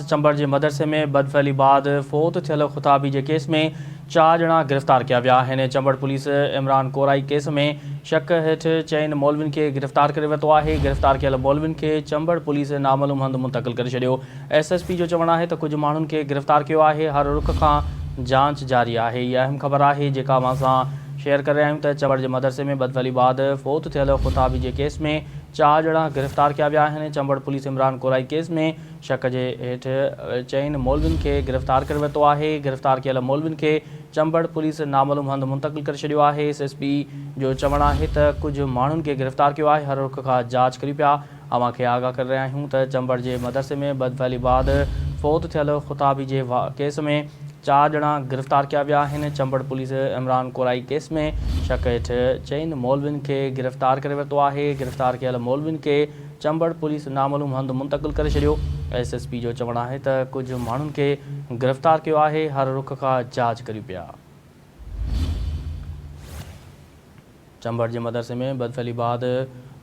चंबड़ के मदरसे में बदफैली बाद फोत थियल ख़ुताबी के केस में 4 ॼणा गिरफ़्तार किया विया आहिनि। चंबड़ पुलिस इमरान कोराई केस में शक हेठ चइन मौलविन के गिरफ़्तार करे वरितो आहे। गिरफ़्तार कियल मौलविन के चंबड़ पुलिस नामालूम हंध मुंतक़िल करे छॾियो। SSP जो चवणु आहे त कुछ माण्हुनि के गिरफ़्तार कियो आहे। हर रुख खां जांच जारी आहे। इहा अहम ख़बर आहे जेका मां सां शेयर करे रहिया आहियूं त चंबड़ के मदरसे में बदफैली बाद फोत थियल ख़ुताबी के केस में 4 ॼणा गिरफ़्तार किया विया आहिनि। चंबड़ पुलिस इमरान कोराई केस में शक जे हेठ चइन मौलविन के गिरफ़्तार करे वरितो आहे। गिरफ़्तार कियल मौलविन के चंबड़ पुलिस नामालूम हंध मुंतक़िल करे छॾियो आहे। SSP जो चवणु आहे त कुछ माण्हुनि के गिरफ़्तार कियो आहे। हर रुख खां जांच करी पिया। अवां खे आगाह करे रहिया आहियूं त चंबड़ जे मदरसे में बदफैली बाद फोत थियल ख़ुताबी जे केस में 4 ॼणा गिरफ़्तार किया विया आहिनि। चंबड़ पुलिस इमरान कोराई केस में शक हेठ चइन मौलविन के गिरफ़्तार करे वरितो आहे। गिरफ़्तार कियल मौलविन के चंबड़ पुलिस नामालूम हंध मुंतक़िल करे छॾियो। SSP जो चवणु आहे त कुछ माण्हुनि के गिरफ़्तार कियो आहे। हर रुख खां जांच करी पिया। चंबड़ जे मदरसे में बदफैली बाद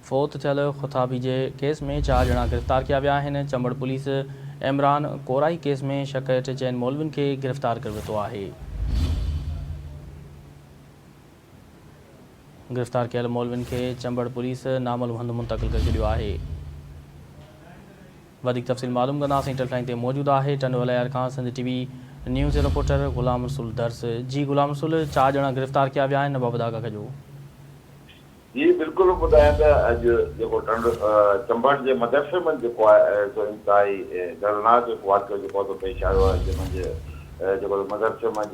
फोत थियल ख़ुताबी जे केस में 4 ॼणा गिरफ़्तार किया विया आहिनि। चंबड़ पुलिस इमरान कोराई केस में शक हेठ चइन मौलविन के गिरफ़्तार करे वरितो आहे। गिरफ़्तार कियल मौलविन के चंबड़ पुलिस नामालूम हंध मुंतक़िल करे छॾियो आहे। वधीक तफ़सील मालूम कंदासीं। टेलीलाइन ते मौजूदु आहे टंडोलायर खां सिंध TV न्यूज़ रिपोर्टर ग़ुलाम रसूल दर्स। जी ग़ुलाम रसूल, 4 ॼणा गिरफ़्तार किया विया आहिनि, बाबति आगाह कजो। जी बिल्कुलु ॿुधायां त अॼु जेको चंबड़ जे मदरसे में जेको आहे सो इंतिहाई दर्दनाक जेको वाक़ियो जेको आहे पेश आयो आहे जंहिंमें जेको मदरसे में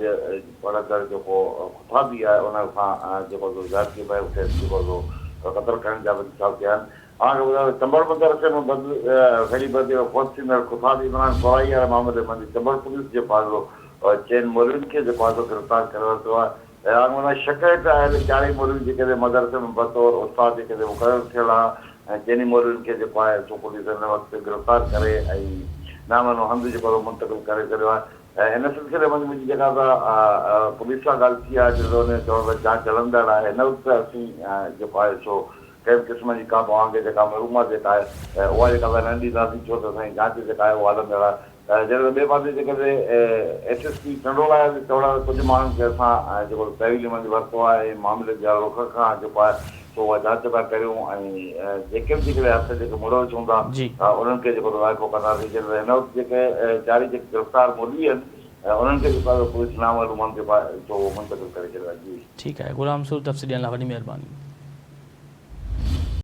पढ़ंदड़ जेको ख़ुताबी आहे उन खां जेको ज़ाती भाई उते जेको क़तल करण जा इंसाफ़ थिया आहिनि। हाणे ॿुधायो चंबड़ मदरसे में फैली बदियो फोत थींदड़ ख़ुताबी इमरान कोराई वारे मामले में चंबड़ पुलिस जे पासो चइनि मौलविन खे जेको आहे गिरफ़्तार करे वरितो आहे। हाणे शक हेठि आयल 4 मौलवी जेके मदरसे में बतौर उस्ताद जेके मुक़ररु थियल आहे ऐं चइनी मौलविन खे जेको आहे सो पुलिस हिन वक़्तु गिरफ़्तार करे ऐं नामानो हंधु जेको मुंतक़िल करे छॾियो आहे। ऐं हिन सिलसिले में मुंहिंजी जेका पुलिस सां ॻाल्हि थी आहे जो चवण जांच हलंदड़ आहे। हिन वक़्तु असीं जेको आहे सो कंहिं क़िस्म जी का तव्हांखे जेका मालूमात जेका आहे उहा जेका न ॾींदासीं छो त असांजी जांच जेका आहे उहा हलंदड़ आहे। जॾहिं ॿिए पासे जेकॾहिं SSP टंडोला चवण कुझु माण्हुनि खे असां जेको तहवील में वरितो आहे मामले जे रुख खां जेको आहे सो उहा जांच पिया करियूं ऐं जेके बि जेके हथ जेके मुड़ो चवंदा उन्हनि खे जेको वाइको कंदासीं। हिन वक़्तु जेके 4 जेके गिरफ़्तार मौलवी आहिनि उन्हनि खे जेको आहे पुलिस नामालूम जेको आहे सो मुंतक़िल करे छॾियो आहे। जी ठीकु आहे ग़ुलाम रसूल, तफ़सील ॾियण लाइ वॾी महिरबानी।